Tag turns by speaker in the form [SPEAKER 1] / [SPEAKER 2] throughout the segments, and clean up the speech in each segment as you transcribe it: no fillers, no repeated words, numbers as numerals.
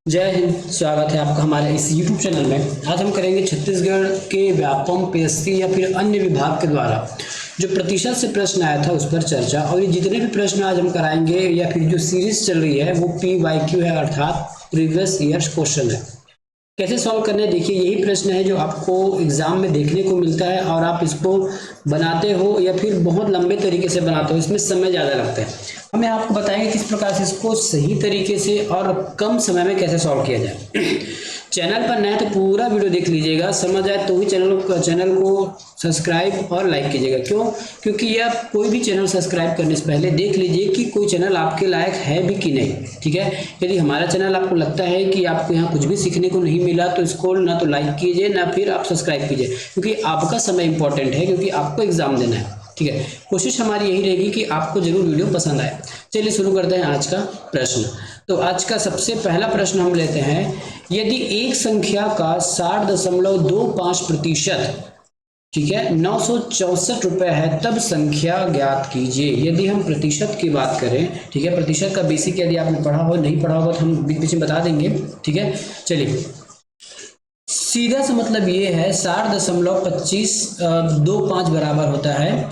[SPEAKER 1] जय हिंद। स्वागत है आपका हमारे इस YouTube चैनल में। आज हम करेंगे छत्तीसगढ़ के व्यापम पीएससी या फिर अन्य विभाग के द्वारा जो प्रतिशत से प्रश्न आया था उस पर चर्चा। और ये जितने भी प्रश्न आज हम कराएंगे या फिर जो सीरीज चल रही है वो PYQ है, अर्थात प्रीवियस ईयर्स क्वेश्चन है। कैसे सॉल्व करना है, देखिए यही प्रश्न है जो आपको एग्जाम में देखने को मिलता है और आप इसको बनाते हो या फिर बहुत लंबे तरीके से बनाते हो, इसमें समय ज़्यादा लगता है। हमें आपको बताएंगे किस प्रकार से इसको सही तरीके से और कम समय में कैसे सॉल्व किया जाए। चैनल पर नया तो पूरा वीडियो देख लीजिएगा, समझ आए तो ही चैनल को सब्सक्राइब और लाइक कीजिएगा। क्यों? क्योंकि यह कोई भी चैनल सब्सक्राइब करने से पहले देख लीजिए कि कोई चैनल आपके लायक है भी कि नहीं। ठीक है, यदि हमारा चैनल आपको लगता है कि आपको यहाँ कुछ भी सीखने को नहीं मिला तो इसको ना तो लाइक कीजिए ना फिर आप सब्सक्राइब कीजिए, क्योंकि आपका समय इंपॉर्टेंट है, क्योंकि आपको एग्जाम देना है। ठीक है, कोशिश हमारी यही रहेगी कि आपको जरूर वीडियो पसंद आए। चलिए शुरू करते हैं आज का प्रश्न। तो आज का सबसे पहला प्रश्न हम लेते हैं, यदि एक संख्या का 60.25%, ठीक है, 964 रुपए है, तब संख्या ज्ञात कीजिए। यदि हम प्रतिशत की बात करें, ठीक है, प्रतिशत का बेसिक यदि आपने पढ़ा हो नहीं पढ़ा होगा तो हम बीच बीच में बता देंगे। ठीक है, चलिए सीधा सा मतलब ये है 60.2525 बराबर होता है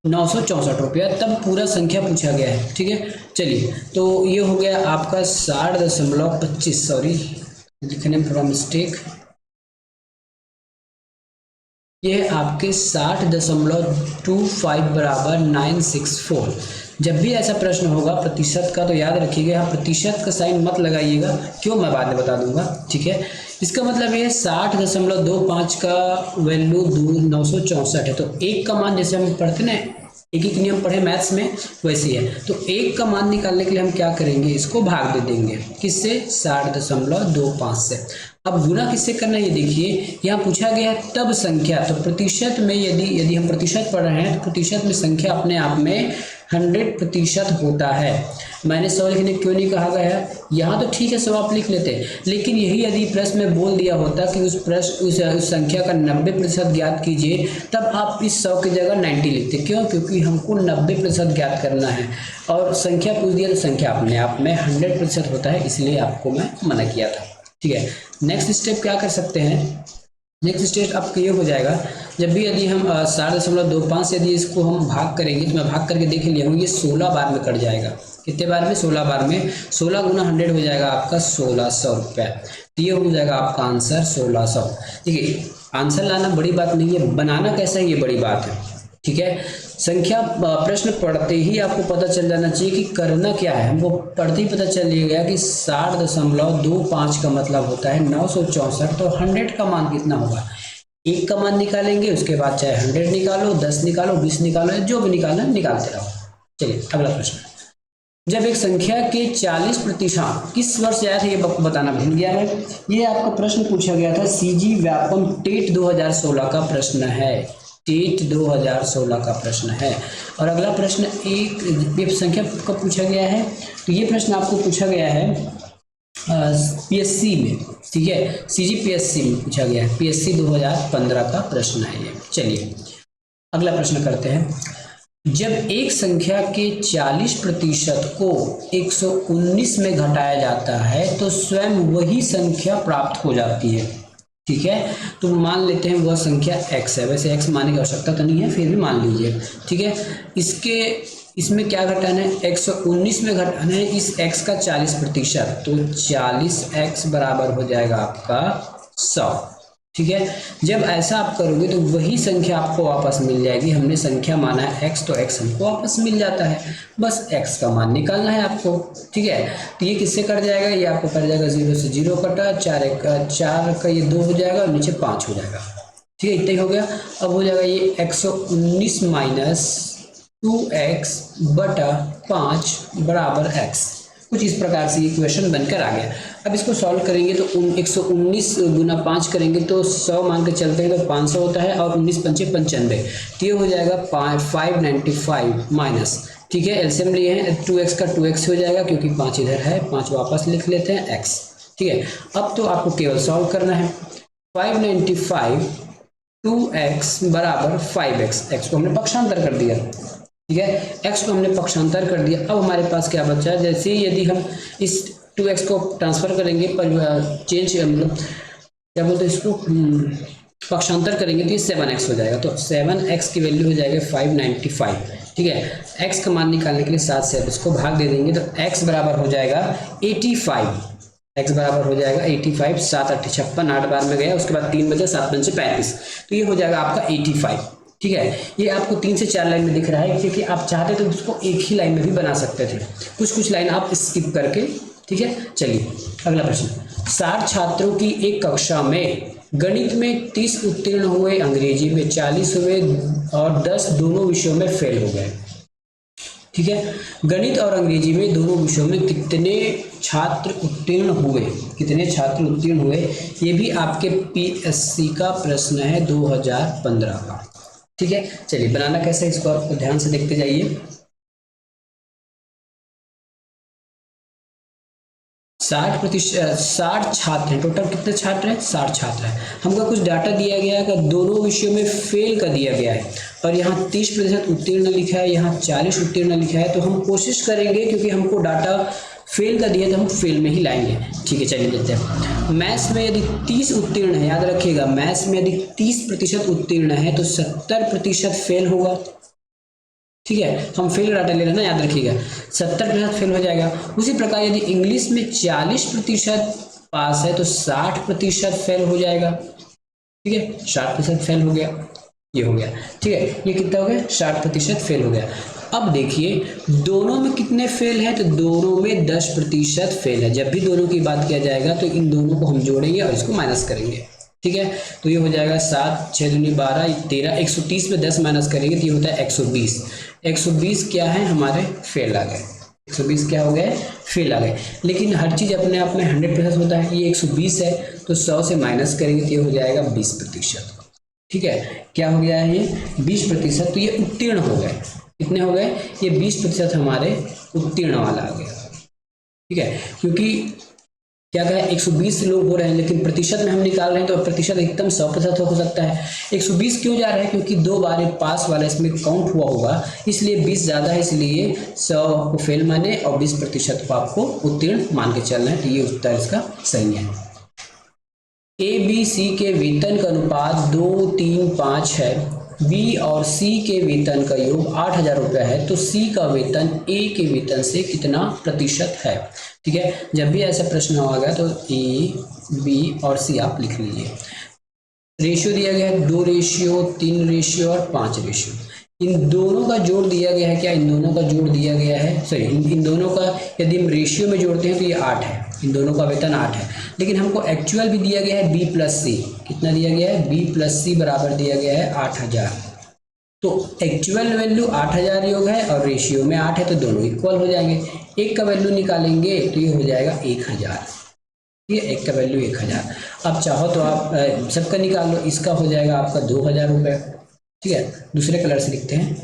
[SPEAKER 1] 964 रुपया, तब पूरा संख्या पूछा गया है। ठीक है, चलिए तो ये हो गया आपका 60.25, सॉरी लिखने में थोड़ा मिस्टेक, ये है आपके 60.25 बराबर 964। जब भी ऐसा प्रश्न होगा प्रतिशत का तो याद रखिएगा यहाँ प्रतिशत का साइन मत लगाइएगा, क्यों मैं बाद में बता दूंगा। ठीक है, इसका मतलब ये 60.25 का वैल्यू 964 है, तो एक का मान जैसे हम पढ़ते ना, एक एक नियम पढ़े मैथ्स में वैसे है। तो एक का मान निकालने के लिए हम क्या करेंगे, इसको भाग दे देंगे किससे, 60.25 से। अब गुना किससे करना है ये देखिए, यहाँ पूछा गया है तब संख्या, तो प्रतिशत में यदि हम प्रतिशत पढ़ रहे हैं तो प्रतिशत में संख्या अपने आप में 100% होता है। मैंने 100 लिखने क्यों नहीं कहा गया है, यहाँ तो ठीक है 100 आप लिख लेते, लेकिन यही यदि प्रश्न में बोल दिया होता कि उस संख्या का 90% ज्ञात कीजिए, तब आप इस 100 की जगह 90 लिखते। क्यों? क्योंकि हमको 90% ज्ञात करना है और संख्या पूछ दिया तो संख्या अपने आप में 100% होता है, इसलिए आपको मैं मना किया था। ठीक है, नेक्स्ट स्टेप क्या कर सकते हैं, नेक्स्ट स्टेप आपको ये हो जाएगा, जब भी यदि हम 60.25 यदि इसको हम भाग करेंगे तो मैं भाग करके देख लिया हूँ, ये 16 बार में कट जाएगा। कितने बार में? 16 बार में। 16 गुना 100 हो जाएगा आपका 1600 रुपये, तो ये हो जाएगा आपका आंसर 1600। देखिए आंसर लाना बड़ी बात नहीं है, बनाना कैसा है ये बड़ी बात है। ठीक है, संख्या प्रश्न पढ़ते ही आपको पता चल जाना चाहिए कि करना क्या है। हमको पढ़ते ही पता चल गया कि 60.25 का मतलब होता है 964, तो 100 का मान कितना होगा, एक का मान निकालेंगे, उसके बाद चाहे 100 निकालो, 10 निकालो, 20 निकालो, जो भी निकालना निकालते रहो। चलिए अगला प्रश्न, जब एक संख्या के 40% किस वर्ष आया था ये बताना भूल गया है। ये आपका प्रश्न पूछा गया था CG व्यापम टेट 2016 का प्रश्न है, टेट 2016 का प्रश्न है। और अगला प्रश्न एक संख्या का पूछा गया है, तो ये प्रश्न आपको पूछा गया है PSC में। ठीक है, CG PSC में पूछा गया है, PSC 2015 का प्रश्न है ये। चलिए अगला प्रश्न करते हैं, जब एक संख्या के 40% को 119 में घटाया जाता है तो स्वयं वही संख्या प्राप्त हो जाती है। ठीक है, तो मान लेते हैं वह संख्या x है, वैसे x मानने की आवश्यकता तो नहीं है, फिर भी मान लीजिए। ठीक है, इसमें क्या घटाना है, 119 में घटाना है इस x का 40%, तो 40x बराबर हो जाएगा आपका 100। ठीक है, जब ऐसा आप करोगे तो वही संख्या आपको वापस मिल जाएगी। हमने संख्या माना है x, तो x हमको वापस मिल जाता है, बस x का मान निकालना है आपको। ठीक है, तो ये किससे कट जाएगा, ये आपको कट जाएगा 0 से 0 कटा, 4 का ये 2 हो जाएगा और नीचे 5 हो जाएगा। ठीक है, इतना ही हो गया। अब हो जाएगा ये 119 माइनस 2x बटा 5 बराबर x, कुछ इस प्रकार से इक्वेशन बनकर आ गया। अब इसको सॉल्व करेंगे तो 119 गुना 5 करेंगे तो 100 मान के चलते हैं तो 500 होता है, और 19 पंचे 95, तो ये हो जाएगा 595 माइनस, ठीक है एलसीएम लिए हैं 2x का 2x हो जाएगा, क्योंकि 5 इधर है, 5 वापस लिख लेते हैं x। ठीक है, अब तो आपको केवल सॉल्व करना है। 595 2x बराबर 5x, x को हमने पक्षांतर कर दिया। ठीक है, x को हमने पक्षांतर कर दिया। अब हमारे पास क्या बचा, जैसे यदि हम इस 2x को ट्रांसफर करेंगे पर चेंज मतलब क्या बोलते हैं इसको, पक्षांतर करेंगे तो ये 7x हो जाएगा। तो 7x की वैल्यू हो जाएगा 595। ठीक है, x का मान निकालने के लिए 7 से इसको भाग दे देंगे तो x बराबर हो जाएगा 85। x बराबर हो जाएगा 85, 7 8 56, 8 बार में गया, उसके बाद 3 बचा, 7 5 35, तो ये हो जाएगा आपका 85। ठीक है, ये आपको 3 से 4 लाइन में दिख रहा है क्योंकि आप चाहते तो इसको एक ही लाइन में भी बना सकते थे, कुछ लाइन आप स्किप करके। ठीक है, चलिए अगला प्रश्न। 60 छात्रों की एक कक्षा में गणित में 30 उत्तीर्ण हुए, अंग्रेजी में 40 हुए और 10 दोनों विषयों में फेल हो गए। ठीक है, गणित और अंग्रेजी में दोनों विषयों में कितने छात्र उत्तीर्ण हुए, कितने छात्र उत्तीर्ण हुए, ये भी आपके पीएससी का प्रश्न है 2015 का। ठीक है, चलिए बनाना कैसे इसको आप ध्यान से देखते जाइए। 60 छात्र हैं, टोटल कितने छात्र हैं, 60 छात्र हैं। हमको कुछ डाटा दिया गया है कि दोनों विषयों में फेल का दिया गया है और यहाँ 30% उत्तीर्ण लिखा है, यहाँ 40 उत्तीर्ण लिखा है। तो हम कोशिश करेंगे क्योंकि हमको डाटा फेल का दिया तो हम फेल में ही लाएंगे। ठीक है, चलिए देखते हैं। मैथ्स में यदि 30 उत्तीर्ण है, याद रखिएगा मैथ्स में यदि 30% उत्तीर्ण है तो 70% फेल होगा। ठीक है, हम फेल डाटा ले रहे हैं ना, याद रखिएगा 70% फेल हो जाएगा। उसी प्रकार यदि इंग्लिश में 40% पास है तो 60% फेल हो जाएगा। ठीक है, 60% फेल हो गया, ये हो गया। ठीक है, ये कितना हो गया, 60% फेल हो गया। अब देखिए दोनों में कितने फेल है, तो दोनों में 10% फेल है। जब भी दोनों की बात किया जाएगा तो इन दोनों को हम जोड़ेंगे और इसको माइनस करेंगे। ठीक है, तो ये हो जाएगा 7 6 दूनी 12 13, 130 में 10 माइनस करेंगे तो ये होता है 120। 120 क्या है हमारे फेल आ गए, 120 क्या हो गए, फेल आ गए। लेकिन हर चीज़ अपने आप में 100% होता है, ये 120 है तो 100 से माइनस करेंगे तो ये हो जाएगा 20%। ठीक है, क्या हो गया है ये 20%, तो ये उत्तीर्ण हो गए। कितने हो गए, ये 20% हमारे उत्तीर्ण वाला आ गया। ठीक है, क्योंकि क्या कहा 120 लोग हो रहे हैं लेकिन प्रतिशत में हम निकाल रहे हैं तो प्रतिशत एकदम 100% हो सकता है। 120 क्यों जा रहा है, क्योंकि 2 बार पास वाला इसमें काउंट हुआ होगा, इसलिए 20 ज़्यादा है, इसलिए 100 को फेल माने और 20% को आपको उत्तीर्ण मान के चलना है। तो ये उत्तर इसका सही है। ए बी सी के वेतन का अनुपात 2 3 5 है, बी और सी के वेतन का योग 8,000 रुपये है, तो सी का वेतन ए के वेतन से कितना प्रतिशत है। ठीक है, जब भी ऐसा प्रश्न होगा तो ए बी और सी आप लिख लीजिए। रेशियो दिया गया है 2 रेशियो 3 रेशियो और 5 रेशियो। इन दोनों का जोड़ दिया गया है, क्या इन दोनों का जोड़ दिया गया है, सॉरी इन दोनों का यदि हम रेशियो में जोड़ते हैं तो ये 8 है, इन दोनों का वेतन 8 है। लेकिन हमको एक्चुअल भी दिया गया है बी प्लस सी, कितना दिया गया है, बी प्लस सी बराबर दिया गया है 8,000। तो एक्चुअल वैल्यू 8,000 योग है और रेशियो में 8 है तो दोनों इक्वल हो जाएंगे। एक का वैल्यू निकालेंगे तो ये हो जाएगा 1,000। ये एक का वैल्यू 1,000। अब चाहो तो आप सबका निकाल लो, इसका हो जाएगा आपका 2,000 रुपये। ठीक है, दूसरे कलर से लिखते हैं।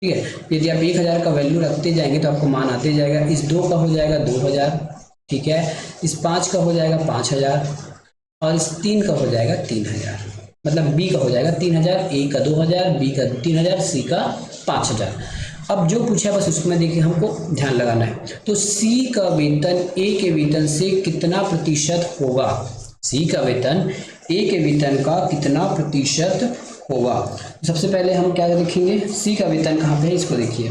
[SPEAKER 1] ठीक है, यदि आप 1,000 का वैल्यू रखते जाएंगे तो आपको मान आते जाएगा। इस 2 का हो जाएगा 2,000। ठीक है, इस 5 का हो जाएगा 5,000 और इस 3 का हो जाएगा 3,000। मतलब बी का हो जाएगा 3,000, ए का 2,000, बी का 3,000, सी का 5,000। अब जो पूछा बस उसमें देखिए हमको ध्यान लगाना है। तो सी का वेतन ए के वेतन से कितना प्रतिशत होगा, सी का वेतन ए के वेतन का कितना प्रतिशत होगा। सबसे पहले हम क्या देखेंगे, सी का वेतन कहाँ पे है, इसको देखिए।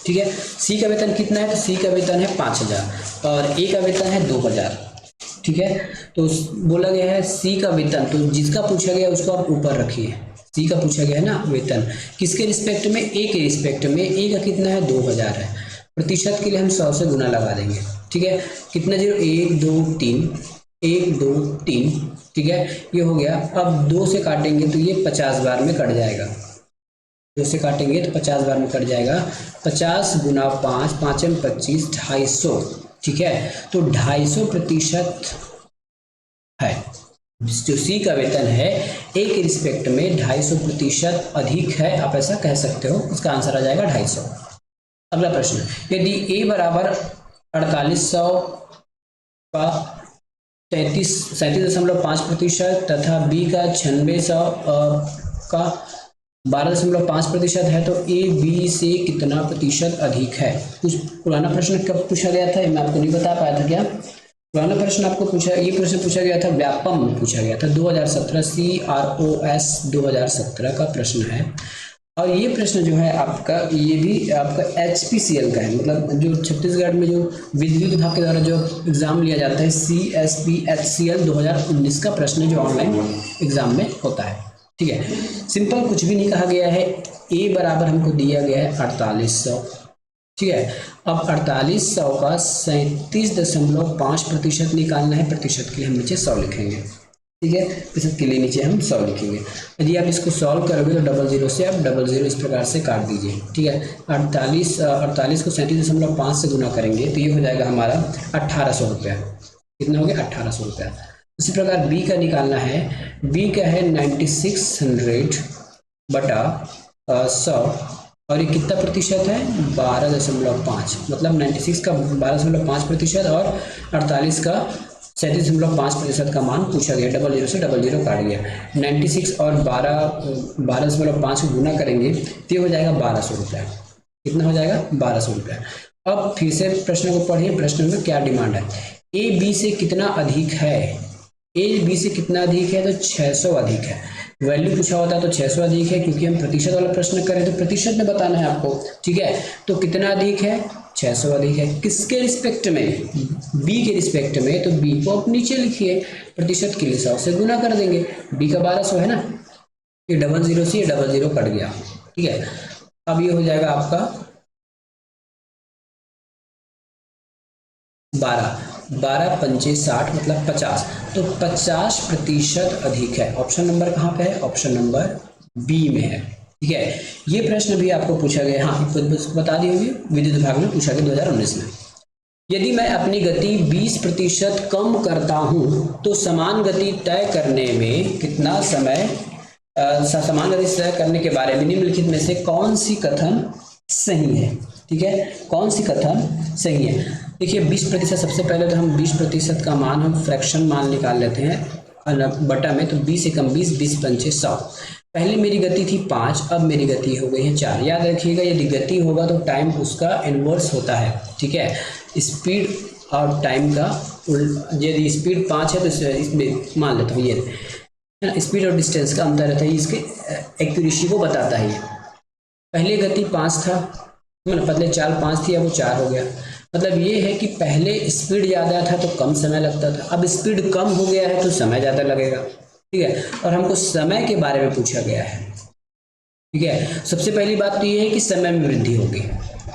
[SPEAKER 1] ठीक है, सी का वेतन कितना है, तो सी का वेतन है 5,000 और ए का वेतन है 2,000। ठीक है, तो बोला गया है सी का वेतन, तो जिसका पूछा गया उसको आप ऊपर रखिए। सी का पूछा गया है ना वेतन, किसके रिस्पेक्ट में, ए के रिस्पेक्ट में। ए का कितना है 2,000 है, प्रतिशत के लिए हम 100 से गुना लगा देंगे। ठीक है, कितना 0 1 2 3 1 2 3। ठीक है, ये हो गया। अब 2 से काटेंगे तो ये 50 बार में कट जाएगा, 2 से काटेंगे तो 50 बार में कट जाएगा। 50 गुना 5, 5 में 25, 250। ठीक है, तो 250% है जो सी का वेतन है ए के रिस्पेक्ट में 250% अधिक है, आप ऐसा कह सकते हो। इसका आंसर आ जाएगा 250। अगला प्रश्न, यदि ए बराबर 4800 का 37.5% तथा बी का 9600 का 12.5% है, तो ए बी से कितना प्रतिशत अधिक है? कुछ पुराना प्रश्न कब पूछा गया था, मैं आपको नहीं बता पाया था क्या? पुराना प्रश्न आपको पूछा, ये प्रश्न पूछा गया था, व्यापम में पूछा गया था 2017, CROS 2017 का प्रश्न है। और ये प्रश्न जो है आपका, ये भी आपका HPCL का है, मतलब जो छत्तीसगढ़ में जो बिजली विभाग के द्वारा जो एग्जाम लिया जाता है, CSPHCL 2019 का प्रश्न है, जो ऑनलाइन एग्जाम में होता है। ठीक है, सिंपल, कुछ भी नहीं कहा गया है। ए बराबर हमको दिया गया है 4800। ठीक है, अब 4800 का 37.5% निकालना है। प्रतिशत के लिए हम नीचे 100 लिखेंगे। ठीक है, प्रतिशत के लिए नीचे हम 100 लिखेंगे। यदि आप इसको सॉल्व करोगे तो 00 से आप 00 इस प्रकार से काट दीजिए। ठीक है, 48 को 37.5 से गुना करेंगे तो ये हो जाएगा हमारा 1800 रुपया। कितना हो गया? 1800 रुपया। उसी प्रकार बी का निकालना है। बी का है 9600 बटा 100, और ये कितना प्रतिशत है? 12.5, मतलब 96 का 12.5% और 48 का 37.5% का मान पूछा गया। 00 से 00 काट गया। 96 और 12.5 को गुना करेंगे तो ये हो जाएगा 1200 रुपया। कितना हो जाएगा? 1200 रुपया। अब फिर से प्रश्न को पढ़िए, प्रश्न में क्या डिमांड है? ए बी से कितना अधिक है? ए बी से कितना अधिक है? तो 600 अधिक है। वैल्यू पूछा होता है तो 600 अधिक है, क्योंकि हम प्रतिशत वाला प्रश्न करें तो प्रतिशत में बताना है आपको। ठीक है, तो कितना अधिक है? 600 अधिक है। किसके रिस्पेक्ट में? बी के रिस्पेक्ट में। तो बी को आप नीचे लिखिए, प्रतिशत के लिए 100 से गुना कर देंगे। बी का 1200 है ना, ये 00 से 00 कट गया। ठीक है, अब ये हो जाएगा आपका 12 पंचे 60, मतलब 50। तो 50% अधिक है। ऑप्शन नंबर कहाँ पे है? ऑप्शन नंबर बी में है। ठीक है, ये प्रश्न भी आपको पूछा गया। हाँ, बता दी होगी, विद्युत विभाग में पूछा गया 2019 में। यदि मैं अपनी गति 20% कम करता हूं तो समान गति तय करने में कितना समय, समान गति तय करने के बारे में निम्नलिखित में से कौन सी कथन सही है? ठीक है, कौन सी कथन सही है? देखिए 20%, सबसे पहले तो हम 20% का मान हम फ्रैक्शन मान निकाल लेते हैं बटा में। तो 20 एकम 20, 20 पंचे 100। पहले मेरी गति थी 5, अब मेरी गति हो गई है 4। याद रखिएगा, यदि गति होगा तो टाइम उसका इनवर्स होता है। ठीक है, स्पीड और टाइम का, यदि स्पीड 5 है तो इसमें मान लेता हूँ ये स्पीड और डिस्टेंस का अंतर रहता है, इसके एक्यूरेसी को बताता है ये। पहले गति 5 था, मतलब पहले चाल 5 थी, अब वो 4 हो गया। मतलब ये है कि पहले स्पीड ज़्यादा था तो कम समय लगता था, अब स्पीड कम हो गया है तो समय ज़्यादा लगेगा। ठीक है, और हमको समय के बारे में पूछा गया है। ठीक है, सबसे पहली बात तो ये है कि समय में वृद्धि होगी।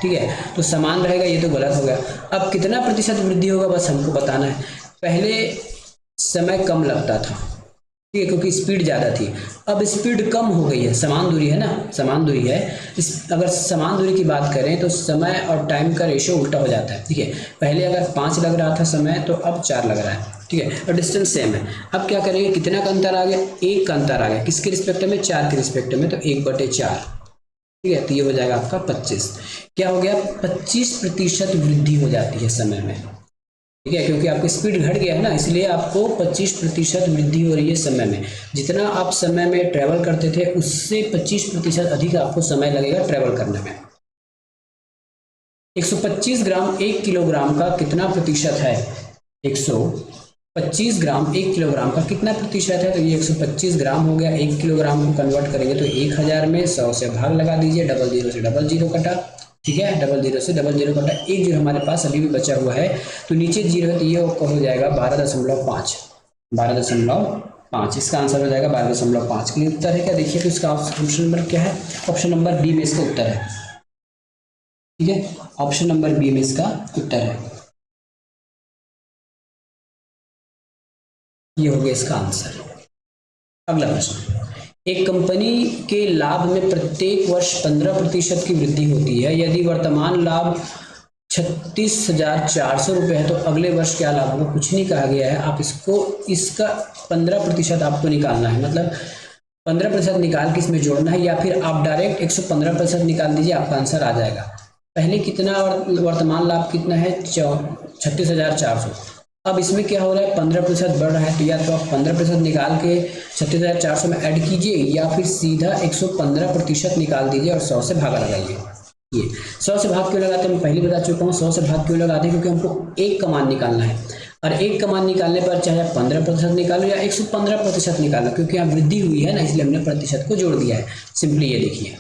[SPEAKER 1] ठीक है, तो समान रहेगा, ये तो गलत हो गया। अब कितना प्रतिशत वृद्धि होगा बस हमको बताना है। पहले समय कम लगता था, ठीक है, क्योंकि स्पीड ज़्यादा थी। अब स्पीड कम हो गई है, समान दूरी है ना, समान दूरी है। अगर समान दूरी की बात करें तो समय और टाइम का रेशियो उल्टा हो जाता है। ठीक है, पहले अगर 5 लग रहा था समय तो अब 4 लग रहा है। ठीक है, और डिस्टेंस सेम है। अब क्या करेंगे? कितना का अंतर आ गया? 1 का अंतर आ गया। किसके रिस्पेक्ट में? 4 के रिस्पेक्ट में, तो 1/4। ठीक है, तो ये हो जाएगा आपका 25। क्या हो गया? 25% वृद्धि हो जाती है समय में। ठीक है, क्योंकि आपकी स्पीड घट गया है ना, इसलिए आपको 25% वृद्धि हो रही है समय में। जितना आप समय में ट्रेवल करते थे उससे 25% अधिक आपको समय लगेगा ट्रेवल करने में। 125 ग्राम 1 किलोग्राम का कितना प्रतिशत है? 125 ग्राम 1 किलोग्राम का कितना प्रतिशत है? तो ये 125 ग्राम हो गया। 1 किलोग्राम को कन्वर्ट करेंगे तो 1000 में 100 से भाग लगा दीजिए। 00 से 00 कटा। ठीक है, 00 से 00 कटा। एक जो हमारे पास अभी भी बचा हुआ है, तो नीचे 0 है तो ये हो जाएगा 12.5। 12.5, इसका आंसर हो जाएगा 12.5। क्लियर उत्तर है क्या? देखिए तो इसका ऑप्शन नंबर क्या है? ऑप्शन नंबर बी में इसका उत्तर है। ठीक है, ऑप्शन नंबर बी में इसका उत्तर है। ये हो गया इसका आंसर। अगला प्रश्न, एक कंपनी के लाभ में प्रत्येक वर्ष 15% की वृद्धि होती है। यदि वर्तमान लाभ 36,400 रुपये है तो अगले वर्ष क्या लाभ होगा? कुछ नहीं कहा गया है। आप इसका 15% आपको निकालना है, मतलब 15% निकाल के इसमें जोड़ना है, या फिर आप डायरेक्ट 115% निकाल दीजिए, आपका आंसर आ जाएगा। पहले कितना और वर्तमान लाभ कितना है? 36,400। अब इसमें क्या हो रहा है, 15% बढ़ रहा है, तो या तो आप 15% निकाल के 36,400 में ऐड कीजिए, या फिर सीधा 115% निकाल दीजिए और 100 से भागा लगाइए। ये 100 से भाग क्यों लगाते हैं, मैं पहले बता चुका हूँ 100 से भाग क्यों लगाते हैं, क्योंकि हमको एक का मान निकालना है, और एक का मान निकालने पर चाहे आप 15% निकालो या 115% निकालो, क्योंकि यहाँ वृद्धि हुई है ना, इसलिए हमने प्रतिशत को जोड़ दिया है। सिंपली ये देखिए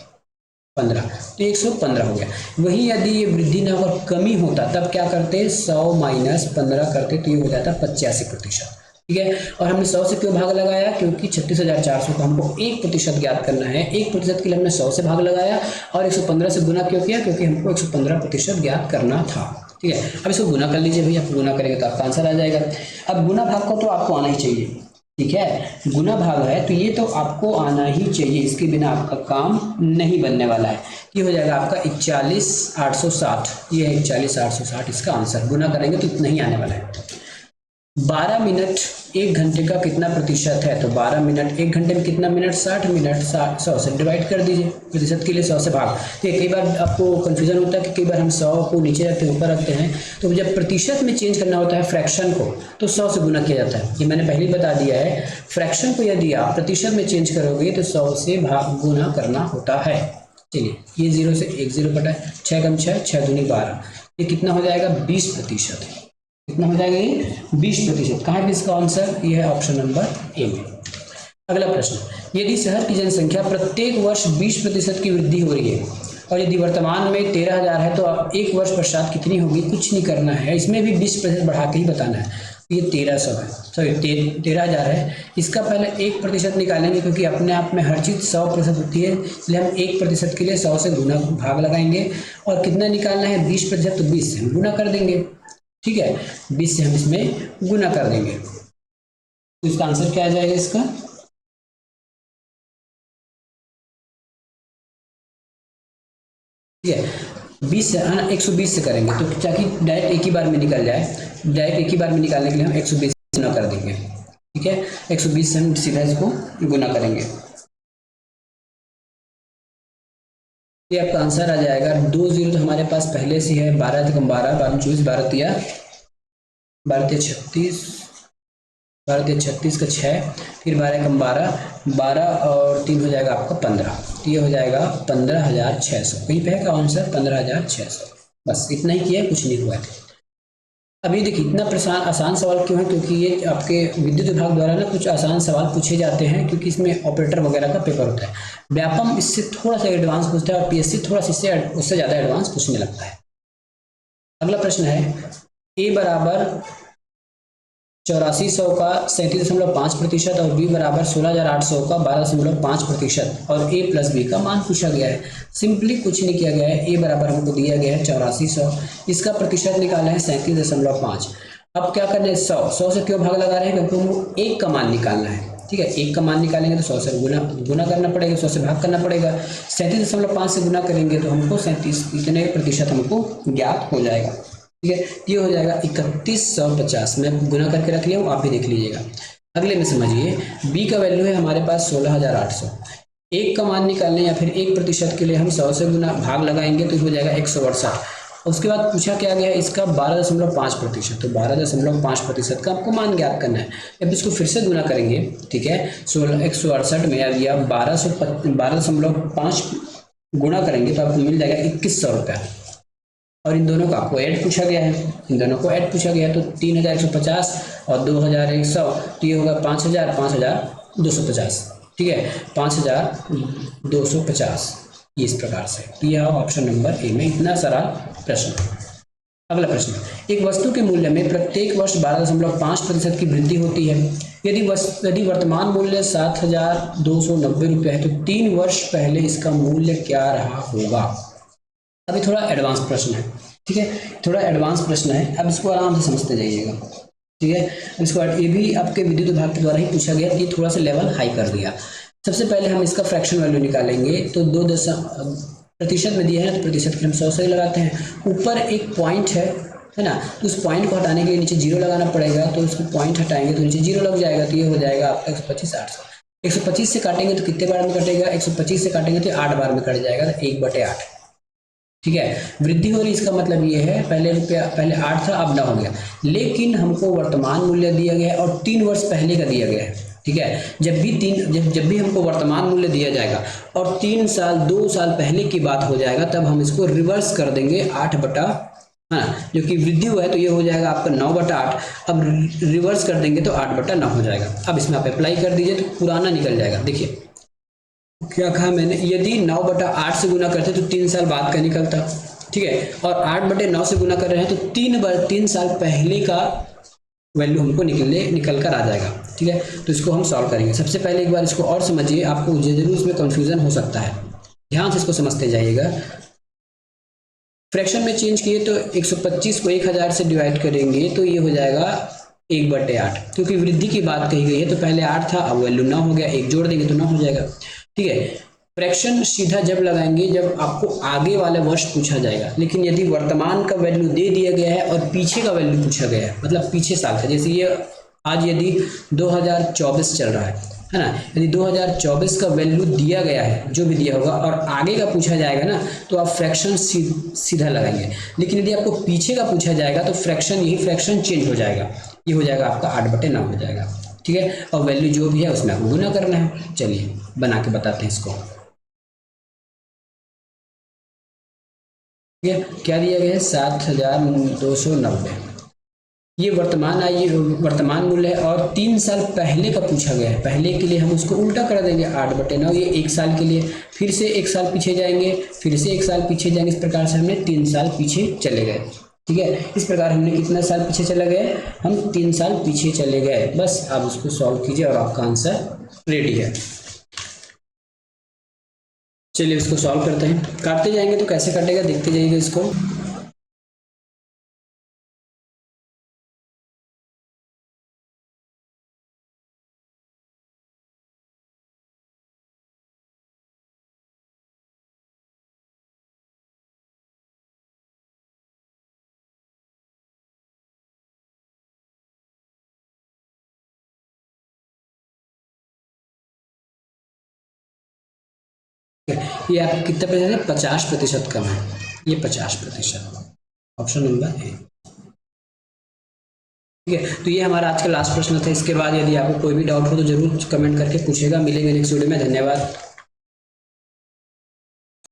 [SPEAKER 1] 15, तो 115 हो गया। वहीं यदि ये वृद्धि ना और कमी होता तब क्या करते, 100 माइनस 15 करते, तो ये हो जाता 85%। ठीक है, और हमने 100 से क्यों भाग लगाया, क्योंकि 36,400 को हमको 1% ज्ञात करना है। 1% के लिए हमने 100 से भाग लगाया, और 115 से गुना क्यों किया, क्योंकि हमको 115% ज्ञात करना था। ठीक है, अब इसको गुना कर लीजिए भैया, गुना करेंगे तो आपका आंसर आ जाएगा। अब गुना भाग को तो आपको आना ही चाहिए। ठीक है, गुना भाग है तो ये तो आपको आना ही चाहिए, इसके बिना आपका काम नहीं बनने वाला है। ये हो जाएगा आपका 41,860, ये है 41,860 इसका आंसर। गुना करेंगे तो इतना ही आने वाला है। 12 मिनट 1 घंटे का कितना प्रतिशत है, तो 12 मिनट 1 घंटे में कितना मिनट, 60 मिनट, 100 से डिवाइड कर दीजिए, प्रतिशत के लिए 100 से भाग। तो कई बार आपको कंफ्यूजन होता है कि कई बार हम 100 को नीचे रखते हैं ऊपर रखते हैं, तो जब प्रतिशत में चेंज करना होता है फ्रैक्शन को, तो 100 से गुना किया जाता है। ये मैंने पहले ही बता दिया है, फ्रैक्शन को यदि आप प्रतिशत में चेंज करोगे तो 100 से भाग गुना करना होता है। चलिए, ये 0 से 1 0 कटा है, 6 कम 6, 6 दूनी 12, ये कितना हो जाएगा 20%। कितना हो जाएगा ये 20%। कहाँ पे इसका आंसर, ये है ऑप्शन नंबर ए में। अगला प्रश्न, यदि शहर की जनसंख्या प्रत्येक वर्ष 20% की वृद्धि हो रही है, और यदि वर्तमान में 13,000 है, तो अब 1 वर्ष पश्चात कितनी होगी, कुछ नहीं करना है, इसमें भी 20% बढ़ा के ही बताना है। ये 1300 है, सॉरी 13,000 है, इसका पहले 1% निकालेंगे, क्योंकि अपने आप में हर चीज़ 100% होती है, इसलिए हम 1% के लिए 100 से गुना भाग लगाएंगे, और कितना निकालना है 20%, तो 20 से हम गुना कर देंगे। ठीक है, 20 से हम इसमें गुना कर देंगे, तो इसका आंसर क्या आ जाएगा इसका, ठीक है 20 से, हाँ 120 से करेंगे, तो ताकि डायरेक्ट एक ही बार में निकल जाए, डायरेक्ट एक ही बार में निकालने के लिए हम 120 से गुना कर देंगे। ठीक है, 120 से हम सीधा इसको गुना करेंगे, ये आपका आंसर आ जाएगा। 2 0 तो हमारे पास पहले से है, 12 कम 12, 12 24, 12 तिया 36, 12 36 का 6, फिर 12 कम 12, 12 और 3 हो जाएगा आपका 15, तो ये हो जाएगा 15,600। कहीं पे है का आंसर 15,600। बस इतना ही किया, कुछ नहीं हुआ है। अभी देखिए इतना आसान सवाल क्यों है, क्योंकि ये आपके विद्युत विभाग द्वारा ना कुछ आसान सवाल पूछे जाते हैं, क्योंकि इसमें ऑपरेटर वगैरह का पेपर होता है। व्यापम इससे थोड़ा सा एडवांस पूछता है, और पीएससी थोड़ा सा उससे ज़्यादा एडवांस पूछने लगता है। अगला प्रश्न है, ए बराबर 8400 का 37.5% और बी बराबर 16,800 का 12.5% और ए प्लस बी का मान पूछा गया है। सिंपली कुछ नहीं किया गया है, ए बराबर हमको दिया गया है 8400, इसका प्रतिशत निकाला है 37.5। अब क्या करना है, 100 से क्यों भाग लगा रहे हैं, क्योंकि हमको एक का मान निकालना है। ठीक है, एक का मान निकालेंगे तो 100 से गुना करना पड़ेगा, 100 से भाग करना पड़ेगा। 37.5 से गुना करेंगे तो हमको 37 इतने प्रतिशत हमको ज्ञात हो जाएगा। ठीक है, ये हो जाएगा 3150, मैं गुना करके रख लिया हूँ, आप भी देख लीजिएगा। अगले में समझिए, बी का वैल्यू है हमारे पास 16,800, एक का मान निकालने या फिर 1% के लिए हम 100 से गुना भाग लगाएंगे तो हो जाएगा 168। उसके बाद पूछा क्या गया है इसका 12.5%, तो 12.5% का आपको मान ज्ञात करना है। अब इसको फिर से गुना करेंगे, ठीक है, 168 में या 12.5 गुणा करेंगे तो आपको मिल जाएगा 2100 रुपया। और इन दोनों का आपको ऐड पूछा गया है, इन दोनों को ऐड पूछा गया है, तो 3,150 और 2,100, तो ये होगा 5,000, 5,250। ठीक है, 5,250, इस प्रकार से। यह ऑप्शन नंबर ए में इतना सारा प्रश्न। अगला प्रश्न, एक वस्तु के मूल्य में प्रत्येक वर्ष 12.5% की वृद्धि होती है। यदि वर्तमान मूल्य 7,290 रुपये है, तो 3 वर्ष पहले इसका मूल्य क्या रहा होगा। अभी थोड़ा एडवांस प्रश्न है, ठीक है, थोड़ा एडवांस प्रश्न है, अब इसको आराम से समझते जाइएगा। ठीक है, इसके बाद ये भी आपके विद्युत विभाग के द्वारा ही पूछा गया, कि थोड़ा सा लेवल हाई कर दिया। सबसे पहले हम इसका फ्रैक्शन वैल्यू निकालेंगे, तो 2% में दिया है, तो प्रतिशत के हम 100 से लगाते हैं। ऊपर एक पॉइंट है ना, तो उस पॉइंट को हटाने के लिए नीचे 0 लगाना पड़ेगा, तो उसको पॉइंट हटाएंगे तो नीचे 0 लग जाएगा, तो ये हो जाएगा आपका 125,800। 125 से काटेंगे तो कितने बार में कटेगा, 125 से काटेंगे तो 8 बार में कट जाएगा, तो 1/8। ठीक है, वृद्धि हो रही इसका मतलब ये है पहले रुपया, पहले 8 था अब 9 हो गया, लेकिन हमको वर्तमान मूल्य दिया गया है और 3 वर्ष पहले का दिया गया है। ठीक है, जब भी हमको वर्तमान मूल्य दिया जाएगा और 3 साल 2 साल पहले की बात हो जाएगा, तब हम इसको रिवर्स कर देंगे 8 बटा, हाँ, जो कि वृद्धि हुआ है तो ये हो जाएगा आपका 9/8। अब रिवर्स कर देंगे तो 8/9 हो जाएगा। अब इसमें आप अप्लाई कर दीजिए तो पुराना निकल जाएगा। देखिए क्या कहा मैंने, यदि 9/8 से गुना करते तो 3 साल बाद का निकलता, ठीक है, और 8/9 से गुना कर रहे हैं तो 3 साल पहले का वैल्यू हमको निकल कर आ जाएगा। ठीक है, तो इसको हम सॉल्व करेंगे। सबसे पहले एक बार इसको और समझिए, आपको जरूर इसमें कंफ्यूजन हो सकता है, ध्यान से इसको समझते जाइएगा। फ्रैक्शन में चेंज किए तो 125 को 1000 से डिवाइड करेंगे तो ये हो जाएगा 1/8, क्योंकि वृद्धि की बात कही गई है तो पहले 8 था, अब वैल्यू 9 हो गया, 1 जोड़ देंगे तो 9 हो जाएगा। ठीक है, फ्रैक्शन सीधा जब लगाएंगे जब आपको आगे वाला वर्ष पूछा जाएगा, लेकिन यदि वर्तमान का वैल्यू दे दिया गया है और पीछे का वैल्यू पूछा गया है, मतलब पीछे साल का, जैसे ये आज यदि 2024 चल रहा है ना, यदि 2024 का वैल्यू दिया गया है जो भी दिया होगा और आगे का पूछा जाएगा ना, तो आप फ्रैक्शन सीधा लगाएंगे। लेकिन यदि आपको पीछे का पूछा जाएगा तो यही फ्रैक्शन चेंज हो जाएगा, ये हो जाएगा आपका 8/9 हो जाएगा। ठीक है, और वैल्यू जो भी है उसमें आपको गुना करना है। चलिए बना के बताते हैं इसको। ठीक है, क्या दिया गया है, 7290, ये वर्तमान मूल्य है और 3 साल पहले का पूछा गया है। पहले के लिए हम उसको उल्टा कर देंगे, 8/9, ये 1 साल के लिए, फिर से 1 साल पीछे जाएंगे, फिर से 1 साल पीछे जाएंगे, इस प्रकार से हमने 3 साल पीछे चले गए। ठीक है, इस प्रकार हमने कितना साल पीछे चले गए, हम 3 साल पीछे चले गए। बस आप उसको सॉल्व कीजिए और आपका आंसर रेडी है। चलिए इसको सॉल्व करते हैं, काटते जाएंगे तो कैसे कटेगा देखते जाइएगा इसको। ये आप कितना प्रतिशत है, 50% कम है, ये 50%, ऑप्शन नंबर ए। ठीक है, तो ये हमारा आज का लास्ट प्रश्न था। इसके बाद यदि आपको कोई भी डाउट हो तो जरूर कमेंट करके पूछेगा। मिलेंगे नेक्स्ट वीडियो में, धन्यवाद।